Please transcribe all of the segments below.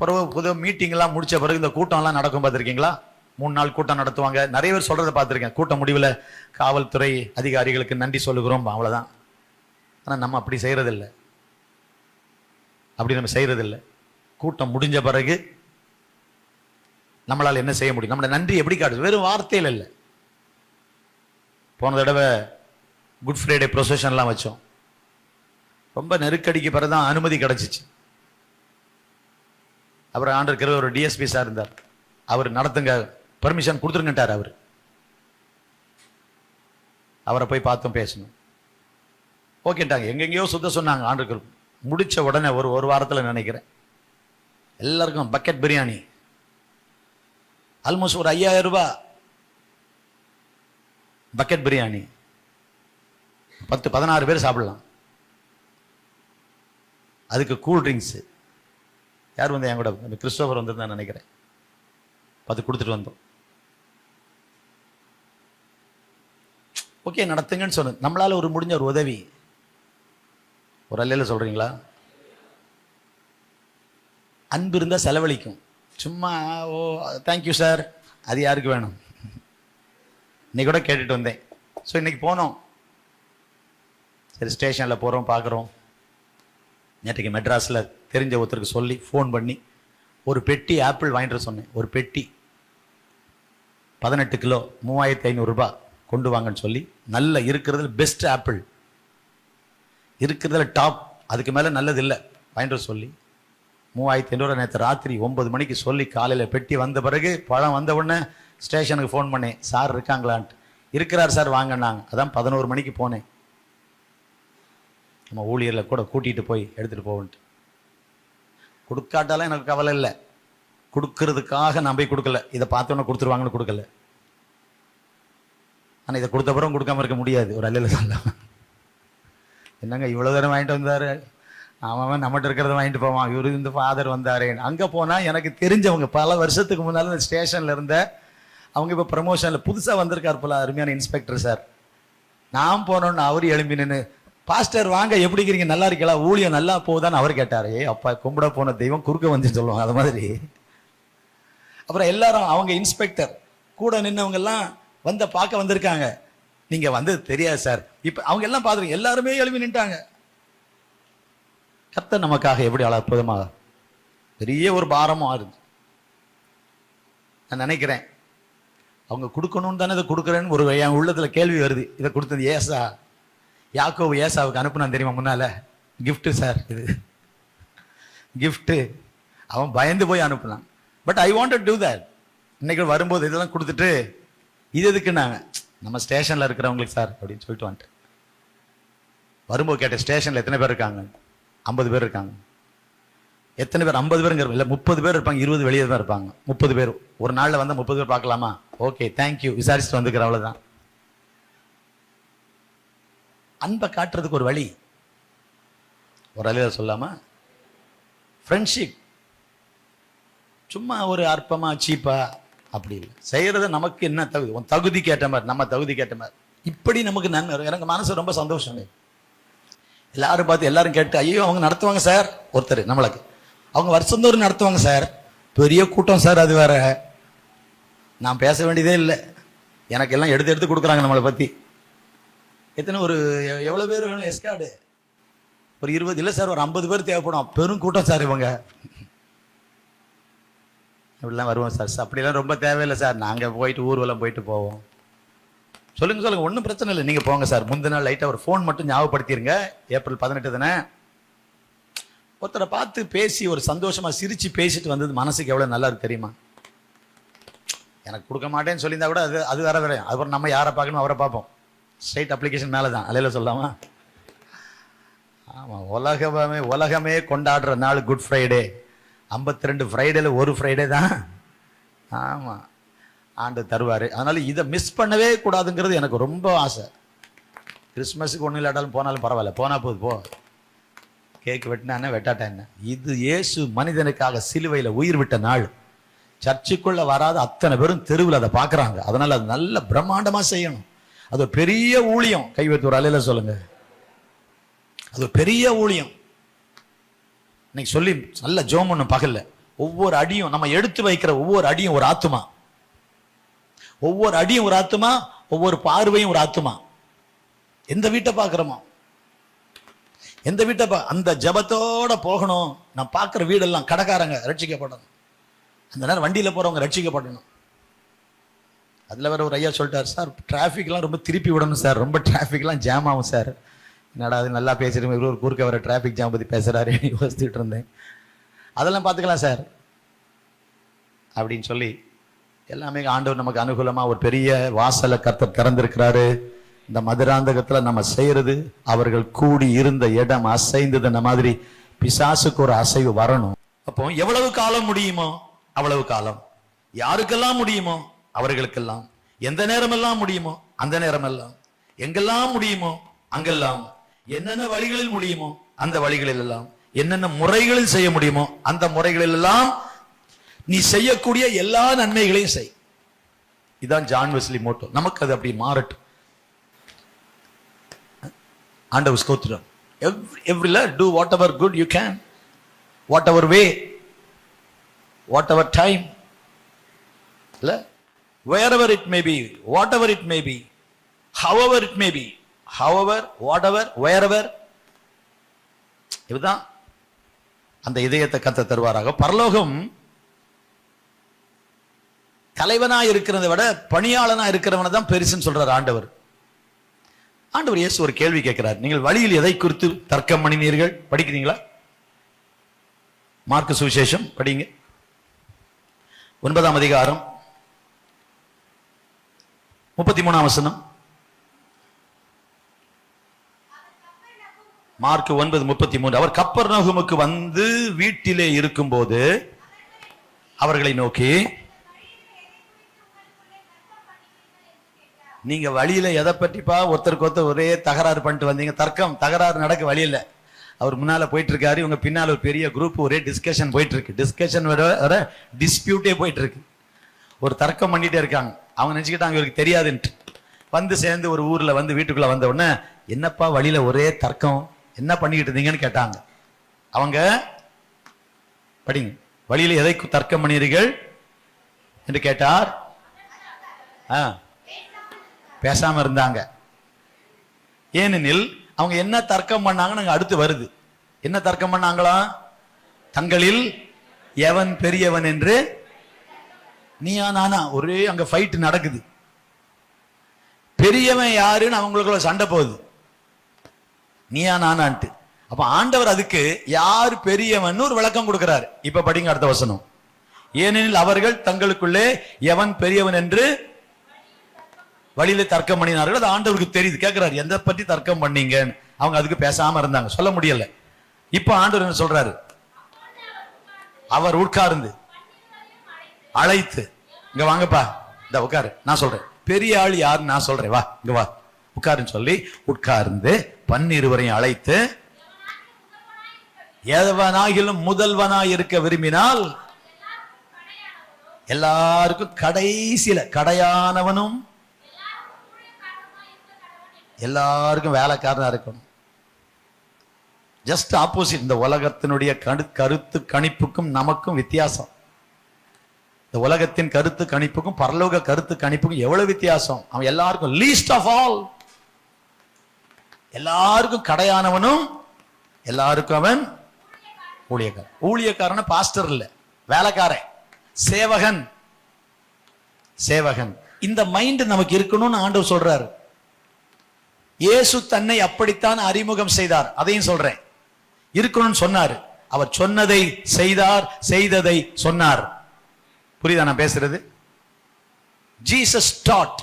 பிறகு புது மீட்டிங்லாம் முடிச்ச பிறகு இந்த கூட்டம்லாம் நடக்கும் பார்த்துருக்கீங்களா? 3 நாள் கூட்டம் நடத்துவாங்க. நிறைய பேர் சொல்றதை பார்த்துருக்கேன். கூட்டம் முடிவில் காவல்துறை அதிகாரிகளுக்கு நன்றி சொல்லுகிறோம், அவ்வளோதான். ஆனால் நம்ம அப்படி செய்யறதில்லை. அப்படி நம்ம செய்யறதில்லை. கூட்டம் முடிஞ்ச பிறகு நம்மளால் என்ன செய்ய முடியும்? நம்மளை நன்றி எப்படி காட்டுது? வெறும் வார்த்தையில் இல்லை. போன தடவை குட் ஃப்ரைடே ப்ரொசஷன்லாம் வச்சோம். ரொம்ப நெருக்கடிக்கு பிறகு தான் அனுமதி கிடைச்சிச்சு. அப்புறம் ஆண்டிருக்கிற ஒரு டிஎஸ்பி சார் இருந்தார். அவர் நடத்துங்க, பர்மிஷன் கொடுத்துருங்கட்டார். அவரை போய் பார்த்தோம், பேசணும். ஓகேட்டாங்க. எங்கெங்கேயோ சுத்த சொன்னாங்க. ஆண்டிருக்கிற முடிச்ச உடனே ஒரு வாரத்தில் நினைக்கிறேன் எல்லாருக்கும் பக்கெட் பிரியாணி ஆல்மோஸ்ட் ஒரு 5000 ரூபாய் பக்கெட் பிரியாணி. 10-16 பேர் சாப்பிடலாம். அதுக்கு கூல் ட்ரிங்க்ஸ். யார் வந்து என் கூட கிறிஸ்டோபர் வந்திருந்தா நினைக்கிறேன். பார்த்து கொடுத்துட்டு வந்தோம். ஓகே நடத்துங்கன்னு சொன்னது. நம்மளால ஒரு முடிஞ்ச ஒரு உதவி. ஒரு அல்லையில சொல்றீங்களா? அன்பு இருந்தால் செலவழிக்கும். சும்மா ஓ தேங்க்யூ சார், அது யாருக்கு வேணும்? இன்னைக்கு கூட கேட்டுட்டு வந்தேன். ஸோ இன்னைக்கு போனோம். சரி ஸ்டேஷனில் போகிறோம், பார்க்குறோம். நேற்றுக்கு மெட்ராஸில் தெரிஞ்ச ஒருத்தருக்கு சொல்லி ஃபோன் பண்ணி ஒரு பெட்டி ஆப்பிள் வாங்கிட்டு சொன்னேன். ஒரு பெட்டி 18 கிலோ 3500 ரூபாய் கொண்டு வாங்கன்னு சொல்லி, நல்ல இருக்கிறதுல பெஸ்ட் ஆப்பிள், இருக்கிறதுல டாப், அதுக்கு மேலே நல்லது இல்லை வாங்கிட்டு சொல்லி 3500 ரூபா. நேற்று ராத்திரி 9 மணிக்கு சொல்லி காலையில் பெட்டி வந்த பிறகு பழம் வந்த உடனே ஸ்டேஷனுக்கு ஃபோன் பண்ணேன். சார் இருக்காங்களான்ட்டு. இருக்கிறார் சார் வாங்கினாங்க. அதான் 11 மணிக்கு போனேன். நம்ம ஊழியரில் கூட கூட்டிகிட்டு போய் எடுத்துகிட்டு போவன்ட்டு. கொடுக்காட்டாலும் எனக்கு கவலை இல்லை. கொடுக்கறதுக்காக நான் போய் கொடுக்கல. இதை பார்த்தோன்னே கொடுத்துருவாங்கன்னு கொடுக்கல. ஆனால் இதை கொடுத்த பிறகு கொடுக்காம இருக்க முடியாது. ஒரு அல்லையில் சொல்ல என்னங்க இவ்வளோ தூரம் வாங்கிட்டு வந்தார், அவன் நம்மகிட்ட இருக்கிறத வாங்கிட்டு போவான், இவரு இந்த ஃபாதர் வந்தாரே. அங்கே போனால் எனக்கு தெரிஞ்சவங்க பல வருஷத்துக்கு முன்னால் இந்த ஸ்டேஷனில் இருந்த அவங்க இப்போ ப்ரமோஷனில் புதுசாக வந்திருக்கார் போல, அருமையான இன்ஸ்பெக்டர் சார். நான் போனோன்னு அவர் எழும்பி நின்று, பாஸ்டர் வாங்க, எப்படி இருக்கிறீங்க, நல்லா இருக்கலாம், ஊழியம் நல்லா போகுதான்னு அவர் கேட்டார். அப்பா கும்பிட போன தெய்வம் குறுக்க வந்துன்னு சொல்லுவாங்க, அது மாதிரி. அப்புறம் எல்லாரும் அவங்க இன்ஸ்பெக்டர் கூட நின்னவங்கெல்லாம் பார்க்க வந்திருக்காங்க. நீங்கள் வந்து தெரியாது சார். இப்போ அவங்க எல்லாம் பார்த்துருங்க, எல்லாருமே எழுப்பி நின்ட்டாங்க. கர்த்தர் நமக்காக எப்படி அற்புதமாக பெரிய ஒரு பாரமும் ஆறுது. நான் நினைக்கிறேன் அவங்க கொடுக்கணும்னு தானே இதை கொடுக்குறேன்னு ஒரு என் உள்ளத்தில் கேள்வி வருது. இதை கொடுத்தது ஏசா, யாக்கோபு ஏசாவுக்கு அனுப்புனான் தெரியுமா? முன்னால கிஃப்ட் சார், இது கிஃப்ட்டு. அவன் பயந்து போய் அனுப்புனான். But I want to do that. இன்னைக்கு வரும்போது இதெல்லாம் கொடுத்துட்டு இது எதுக்குன்னாங்க, நம்ம ஸ்டேஷனில் இருக்கிறவங்களுக்கு சார் அப்படின்னு சொல்லிட்டு வந்துட்டு. வரும்போது கேட்டேன், ஸ்டேஷனில் எத்தனை பேர் இருக்காங்க? 50 பேர் இருக்காங்க. எத்தனை பேர்? 50 பேருங்கிற இல்லை, 30 பேர் இருப்பாங்க. 20 வெளியே தான் இருப்பாங்க. 30 பேர் ஒரு நாளில் வந்து 30 பேர் பார்க்கலாமா? ஓகே தேங்க்யூ, விசாரிச்சுட்டு வந்துக்கிற, அவ்வளோதான். அன்பை காட்டுறதுக்கு ஒரு வழி. ஒரு அழிய சொல்லாமா? ஃப்ரெண்ட்ஷிப் சும்மா ஒரு அற்பமா சீப்பா அப்படி இல்லை. செய்யறது நமக்கு என்ன தகுதி, உன் தகுதிக்கு ஏற்ற மாதிரி, நம்ம தகுதிக்கு ஏற்ற மாதிரி. இப்படி நமக்கு நன்மை. எனக்கு மனசு ரொம்ப சந்தோஷம். எல்லாரும் பார்த்து எல்லாரும் கேட்டு, ஐயோ அவங்க நடத்துவாங்க சார். ஒருத்தர் நம்மளுக்கு அவங்க வருஷந்தோறும் நடத்துவாங்க சார், பெரிய கூட்டம் சார், அது வேற. நான் பேச வேண்டியதே இல்லை. எனக்கு எல்லாம் எடுத்து எடுத்து கொடுக்குறாங்க நம்மளை பற்றி. எத்தனை ஒரு எவ்வளோ பேர் வேணும் எஸ்கார்டு? ஒரு 20 இல்லை சார், ஒரு 50 பேர் தேவைப்படும். பெரும் கூட்டம் சார் இவங்க. இப்படிலாம் வருவோம் சார். அப்படிலாம் ரொம்ப தேவையில்லை சார், நாங்கள் போயிட்டு ஊர்வலம் போயிட்டு போவோம். சொல்லுங்க ஒன்றும் பிரச்சனை இல்லை, நீங்கள் போங்க சார். முந்தின நாள் லைட்டாக ஒரு ஃபோன் மட்டும் ஞாபகப்படுத்திடுங்க. ஏப்ரல் 18 தானே. ஒருத்தரை பார்த்து பேசி ஒரு சந்தோஷமா சிரிச்சு பேசிட்டு வந்தது மனசுக்கு எவ்வளோ நல்லா இருக்கு தெரியுமா? எனக்கு கொடுக்க மாட்டேன்னு சொல்லியிருந்தா கூட அது வேற வேற. அப்புறம் நம்ம யாரை பார்க்கணும் அவரை பார்ப்போம். ஸ்ட்ரைட் அப்ளிகேஷன் மேலே தான், அலையில சொல்லாமா? ஆமாம், உலகமே கொண்டாடுற நாள் குட் ஃப்ரைடே. 52 ஃப்ரைடேல ஒரு ஃப்ரைடே தான். ஆமாம், ஆண்டு தருவார். அதனால இதை மிஸ் பண்ணவே கூடாதுங்கிறது எனக்கு ரொம்ப ஆசை. கிறிஸ்மஸுக்கு ஒன்றும் இல்லாட்டாலும் போனாலும் பரவாயில்ல, போனா போகுது, போ. கேக் வெட்டினா வெட்டாட்டா என்ன? இது இயேசு மனிதனுக்காக சிலுவையில் உயிர் விட்ட நாள். சர்ச்சுக்குள்ள வராத அத்தனை பேரும் தெருவில் அதை பார்க்குறாங்க. அதனால அது நல்ல பிரம்மாண்டமா செய்யணும். அது ஒரு பெரிய ஊழியம். கை வைத்து ஒரு அலையில சொல்லுங்க, அது ஒரு பெரிய ஊழியம். இன்னைக்கு சொல்லி நல்ல ஜோம் ஒன்று பகல்ல ஒவ்வொரு அடியும் நம்ம எடுத்து வைக்கிற ஒவ்வொரு அடியும் ஒரு ஆத்துமா, ஒவ்வொரு அடியும் ஒரு ஆத்துமா, ஒவ்வொரு பார்வையும் ஒரு ஆத்துமா. எந்த வீட்டை பார்க்கிறோமோ, எந்த வீட்டை அந்த ஜபத்தோட போகணும். நான் பார்க்குற வீடெல்லாம் கடைக்காரங்க ரட்சிக்கப்படணும், அந்த நேரம் வண்டியில் போகிறவங்க ரட்சிக்கப்படணும். அதில் வேற ஒரு ஐயா சொல்லிட்டார், சார் டிராஃபிக்லாம் ரொம்ப திருப்பி விடணும் சார், ரொம்ப டிராஃபிக்லாம் ஜாம் ஆகும் சார். என்னடா அது நல்லா பேசுகிறேன், இவர் ஒரு குறுக்க வர டிராஃபிக் ஜாம் பற்றி பேசுகிறாரு யோசிச்சுட்டு இருந்தேன். அதெல்லாம் பார்த்துக்கலாம் சார் அப்படின்னு சொல்லி எல்லாமே ஆண்டவர் நமக்கு அனுகூலமாக ஒரு பெரிய வாசலை கர்த்தர் திறந்திருக்கிறாரு. இந்த மதுராந்தகத்தில் நம்ம செய்யறது, அவர்கள் கூடி இருந்த இடம் அசைந்ததுன்ன மாதிரி பிசாசுக்கு ஒரு அசைவு வரணும். அப்போ எவ்வளவு காலம் முடியுமோ அவ்வளவு காலம், யாருக்கெல்லாம் முடியுமோ அவர்களுக்கெல்லாம், எந்த நேரமெல்லாம் முடியுமோ அந்த நேரமெல்லாம், எங்கெல்லாம் முடியுமோ அங்கெல்லாம், என்னென்ன வழிகளில் முடியுமோ அந்த வழிகளில் எல்லாம், என்னென்ன முறைகளில் செய்ய முடியுமோ அந்த முறைகளில் எல்லாம் நீ செய்யக்கூடிய எல்லா நன்மைகளையும் செய். இதுதான் ஜான் வெஸ்லி மோட்டோ. நமக்கு அது அப்படி மாறட்டும். ஆண்டவர் ஸ்தோத்திரம். Every do whatever good you can, whatever way, whatever time, wherever it may be, whatever it may be, however it may be, however, whatever, wherever. இதுதான் அந்த இதயத்தை கர்த்தர் தருவாராக. பரலோகம் தலைவனா இருக்கிறதை விட பணியாளனா இருக்கிறவனை தான் பெருசுன்னு சொல்றார் ஆண்டவர். ஆண்டவர் இயேசு ஒரு கேள்வி கேட்கிறார், நீங்கள் வழியில் எதை குறித்து தர்க்கம் பண்ணினீர்கள்? படிக்கிறீங்களா? மார்க்கு சுவிசேஷம் படிங்க, 9ஆம் அதிகாரம் 33ஆம் வசனம். மார்க்கு 9:33. அவர் கப்பர்நகூமுக்கு வந்து வீட்டிலே இருக்கும்போது அவர்களை நோக்கி, நீங்க வழியில எதை பற்றிப்பா ஒருத்தருக்கு ஒருத்தர் ஒரே தகராறு பண்ணிட்டு வந்தீங்க? தகராறு நடக்க வழி இல்லை. அவர் முன்னால போயிட்டு இருக்காரு, இவங்க பின்னால ஒரு பெரிய குரூப் ஒரே டிஸ்கஷன் போயிட்டு இருக்கு. டிஸ்கஷன் வர டிஸ்பியூட்டே போயிட்டு இருக்கு. ஒரு தர்க்கம் பண்ணிட்டே இருக்காங்க. அவங்க நினைச்சுக்கிட்டாங்க இவருக்கு தெரியாதுன்ட்டு. வந்து சேர்ந்து ஒரு ஊர்ல வந்து வீட்டுக்குள்ள வந்த உடனே, என்னப்பா வழியில ஒரே தர்க்கம், என்ன பண்ணிக்கிட்டு இருந்தீங்கன்னு கேட்டாங்க. அவங்க படிங்க, வழியில எதை தர்க்கம் பண்ணீர்கள் என்று கேட்டார். பேசாம இருந்தாங்க. ஏனெனில் அவங்க என்ன தர்க்கம் பண்ணாங்கன்னு அடுத்து வருது. என்ன தர்க்கம் பண்ணாங்களா? தங்களில் எவன் பெரியவன் என்று. நீயா நானா, ஒரே அங்க ஃபைட் நடக்குது. பெரியவன் யாருன்னு அவங்களுக்குள்ள சண்டை போகுது, நீயா நானான்ட்டு. அப்ப ஆண்டவர் அதுக்கு யார் பெரியவன் ஒரு விளக்கம் கொடுக்கிறார். இப்ப படிங்க அடுத்த வசனம். ஏனெனில் அவர்கள் தங்களுக்குள்ளே எவன் பெரியவன் என்று வழியில தர்க்கம் பண்ணினார்கள். அது ஆண்டவருக்கு தெரியுது. கேட்கிறாரு, எதை பற்றி தர்க்கம் பண்ணீங்க? அவங்க அதுக்கு பேசாம இருந்தாங்க, சொல்ல முடியல. இப்ப ஆண்டவர் என்ன சொல்றாரு? அவர் உட்கார்ந்து அழைத்து, இங்க வாங்கப்பா, இந்த உட்காரு, நான் சொல்றேன். பெரிய ஆள் யாருன்னு நான் சொல்றேன், வா இங்க வா உட்காருன்னு சொல்லி உட்கார்ந்து 12 அழைத்து, எவனாகிலும் முதல்வனாய் இருக்க விரும்பினால் எல்லாருக்கும் கடைசியில கடையானவனும் எல்லாருக்கும் வேலைக்காரனா இருக்கணும். Just opposite. இந்த உலகத்தினுடைய கருத்து கணிப்புக்கும் நமக்கும் வித்தியாசம். இந்த உலகத்தின் கருத்து கணிப்புக்கும் பரலோக கருத்து கணிப்புக்கும் எவ்வளவு வித்தியாசம். அவன் எல்லாருக்கும் லீஸ்ட் ஆஃப் ஆல், எல்லாருக்கும் கடையானவனும் எல்லாருக்கும் அவன் ஊழியக்காரன். ஊழியக்காரன பாஸ்டர் இல்ல, வேலைக்காரன், சேவகன். சேவகன். இந்த மைண்ட் நமக்கு இருக்கணும்னு ஆண்டவர் சொல்றாரு. இயேசு தன்னை அப்படித்தான் அறிமுகம் செய்தார். அதையும் சொல்றேன், இருக்கணும்னு சொன்னார். அவர் சொன்னதை செய்தார், செய்ததை சொன்னார். புரியுதா நான் பேசுறது? Jesus taught.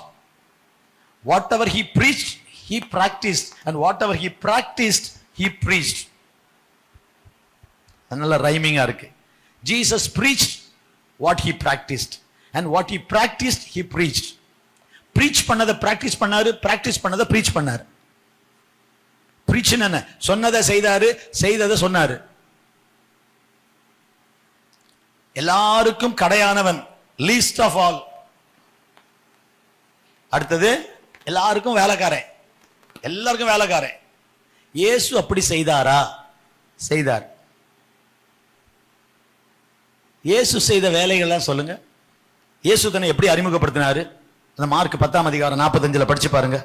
Whatever he preached, he practiced, and whatever he practiced, he preached. அதனால ரைமிங்கா இருக்கு. Jesus preached what he practiced, and what he practiced, he preached. Breach பண்ணதை பிராக்டிஸ் பண்ணாரு, பிராக்டிஸ் பண்ணதை பிரீச் பண்ணாரு. பிரீச் என்ன? சொன்னதை செய்தாரு, செய்ததை சொன்னாரு. எல்லாருக்கும் கடையானவன், லீஸ்ட் ஆஃப் ஆல். அடுத்தது எல்லாருக்கும் வேலைக்காரன், எல்லாருக்கும் வேலைக்காரன். இயேசு அப்படி செய்தாரா? செய்தார். இயேசு செய்த வேலைகள்லாம் சொல்லுங்க. இயேசு தன்னை எப்படி அறிமுகப்படுத்தினாரு? அந்த மார்க் 10:45 படிச்சு பாருங்க.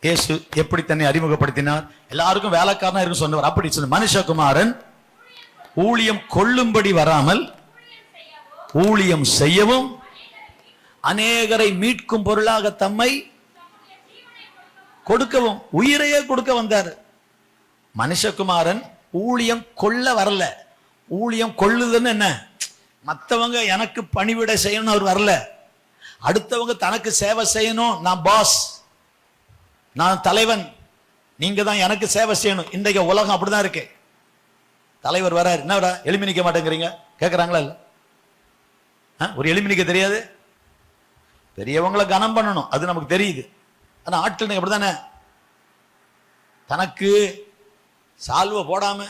இயேசு எப்படி தன்னை அறிமுகப்படுத்தினார்? எல்லாருக்கும் வேலைக்காரனா இருக்கும் சொன்னவர். அப்படி சொல்லு, மனுஷகுமாரன் ஊழியம் கொள்ளும்படி வராமல் ஊழியம் செய்யவும் அநேகரை மீட்கும் பொருளாக தம்மை கொடுக்கவும், உயிரையே கொடுக்க வந்தார். மனுஷகுமாரன் ஊழியம் கொள்ள வரல. ஊழியம் கொள்ளுதுன்னு என்ன? மற்றவங்க எனக்கு பணிவிட செய்யணும் அவர் வரல. அடுத்தவங்க தனக்கு சேவை செய்யணும். நான் பாஸ், நான் தலைவன், நீங்க தான் எனக்கு சேவை செய்யணும். இன்றைக்கு உலகம் அப்படிதான் இருக்கு. தலைவர் வராரு, என்ன வர எலும்பி நிக்க மாட்டேங்கிறீங்க கேட்கறாங்களா? இல்ல, ஒரு எலும்பி நிக்க தெரியாது. பெரியவங்களை கனம் பண்ணணும், அது நமக்கு தெரியுது. ஆனா ஆட்கள் அப்படித்தானே, தனக்கு சால்வை போடாம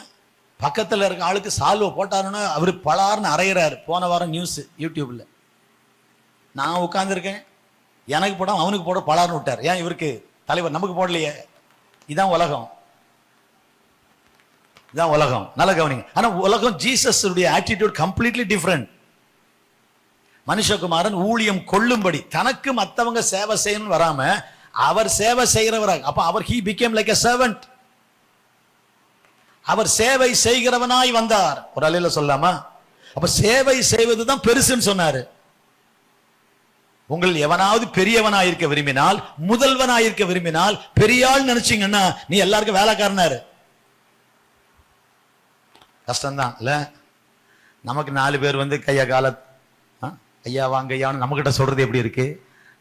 பக்கத்தில் இருக்க ஆளுக்கு சால்வை போட்டாருன்னா அவர் பலார்னு அரைகிறாரு. போன வாரம் நியூஸ் யூடியூப்ல, நான் உட்கார்ந்துருக்கேன், எனக்கு போடாம அவனுக்கு போட பலார்னு விட்டார். ஏன் இவருக்கு தலைவர், நமக்கு போடலையே? இதான் உலகம், இதான் உலகம். நல்ல கவனிங்க. ஆனா உலகம் ஜீசஸ் உடைய ஆட்டிடியூட் கம்ப்ளீட்லி டிஃபரெண்ட். மனுஷகுமாரன் ஊழியம் கொள்ளும்படி, தனக்கு மற்றவங்க சேவை செய்யணும் வராம அவர் சேவை செய்கிறவராக. அப்ப அவர் he became like a servant. அவர் சேவை செய்கிறவனாய் வந்தார். ஒரு அலையில சொல்லாமா? அப்ப சேவை செய்வதுதான் பெருசுன்னு சொன்னாரு. உங்கள் எவனாவது பெரியவனாயிருக்க விரும்பினால், முதல்வனாயிருக்க விரும்பினால், பெரியாள் நினைச்சீங்கன்னா நீ எல்லாருக்கும் வேலைக்காரனாரு. கஷ்டம்தான் இல்ல? நமக்கு 4 பேர் வந்து கையா கால ஐயா வாங்க ஐயான்னு நம்ம கிட்ட சொல்றது எப்படி இருக்கு?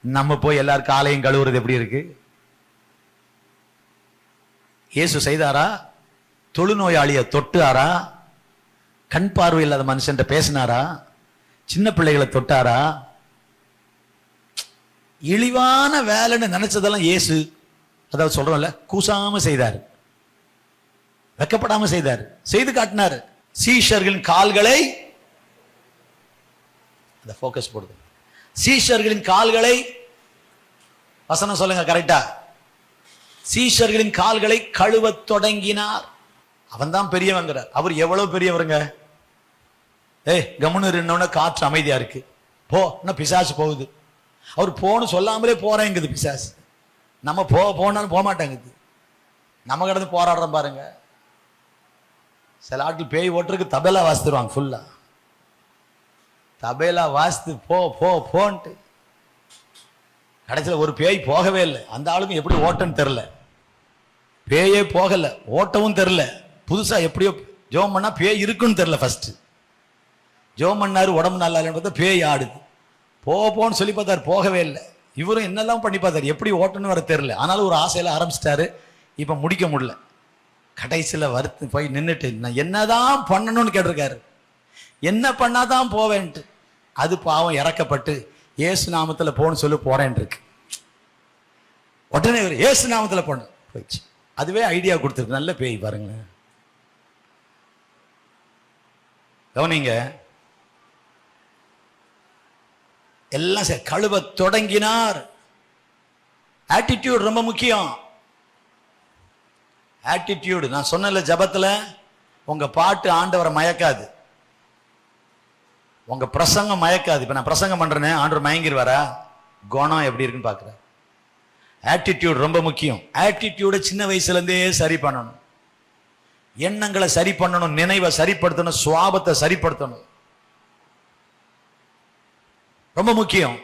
நம்ம போய் எல்லாரும் காலையும் கழுவுறது எப்படி இருக்கு? இயேசு செய்தாரா? தொழுநோயாளிய தொட்டாரா? கண் பார்வை இல்லாத மனுஷன் பேசினாரா? சின்ன பிள்ளைகளை தொட்டாரா? இழிவான வேலைன்னு நினைச்சதெல்லாம் இயேசு, அதாவது சொல்றோம்ல, கூசாம செய்தார், வெக்கப்படாம செய்தார், செய்து காட்டினார். சீஷர்களின் கால்களை, அந்த போக்கஸ் போடுது, சீஷர்களின் கால்களை, வசனம் சொல்லுங்க கரெக்டா, சீஷர்களின் கால்களை கழுவ தொடங்கினார். அவன் தான் பெரியவங்கிறார். அவர் எவ்வளவு பெரியவருங்க? கம்முன்னு இருந்தோட காற்று அமைதியா இருக்கு, போ இன்னும் பிசாசு போகுது. அவர் போன்னு சொல்லாமலே போறேங்குது பிசாசு. நம்ம போனாலும் போக மாட்டேங்குது. நம்ம கிடந்து போராடுறோம் பாருங்க. சில ஆட்கள் பேய் ஓட்டுறதுக்கு தபேலா வாசித்துருவாங்க. ஃபுல்லா தபேலா வாசித்து போ போ போன்ட்டு கடைசியில் ஒரு பேய் போகவே இல்லை. அந்த ஆளுக்கும் எப்படி ஓட்டன்னு தெரில, பேயே போகல, ஓட்டவும் தெரில. புதுசா எப்படியோ ஜோம் பண்ணா பேய் இருக்குன்னு தெரில. ஃபர்ஸ்ட் ஜோம் பண்ணாரு, உடம்பு நல்லா இல்லைன்னு பார்த்தா பேய் ஆடுது. போன்னு சொல்லி பார்த்தாரு, போகவே இல்லை. இவரும் என்னெல்லாம் பண்ணி பார்த்தாரு, எப்படி ஓட்டன்னு வர தெரில. ஆனாலும் ஒரு ஆசையில ஆரம்பிச்சிட்டாரு. இப்ப முடிக்க முடியல. கடைசியில் வருத்து போய் நின்றுட்டு, நான் என்னதான் பண்ணணும்னு கேட்டிருக்காரு. என்ன பண்ணாதான் போவேன்ட்டு. அது பாவம் இறக்கப்பட்டு ஏசு நாமத்துல போன்னு சொல்லி போறேன் இருக்கு. உடனே ஏசு நாமத்துல போன போயிடுச்சு. அதுவே ஐடியா கொடுத்துருக்கு. நல்ல பேய் பாருங்க, கவனிங்க. எல்லாம் கழுவ தொடங்கினார். ஆட்டிடியூட் ரொம்ப முக்கியம். ஆட்டிடியூடு, நான் சொன்ன ஜபத்துல உங்க பாட்டு ஆண்டவரை மயக்காது, உங்க பிரசங்கம் மயக்காது. இப்ப நான் பிரசங்கம் பண்றேனே, ஆண்டவர் மயங்கிடுவாரா? குணம் எப்படி இருக்குன்னு பாக்குற. ஆட்டிடியூட் ரொம்ப முக்கியம். ஆட்டிடியூட சின்ன வயசுல இருந்தே சரி பண்ணணும். எண்ணங்களை சரி பண்ணணும், நினைவை சரிப்படுத்தணும், சுவாபத்தை சரிப்படுத்தணும். ரொம்ப முக்கியம்.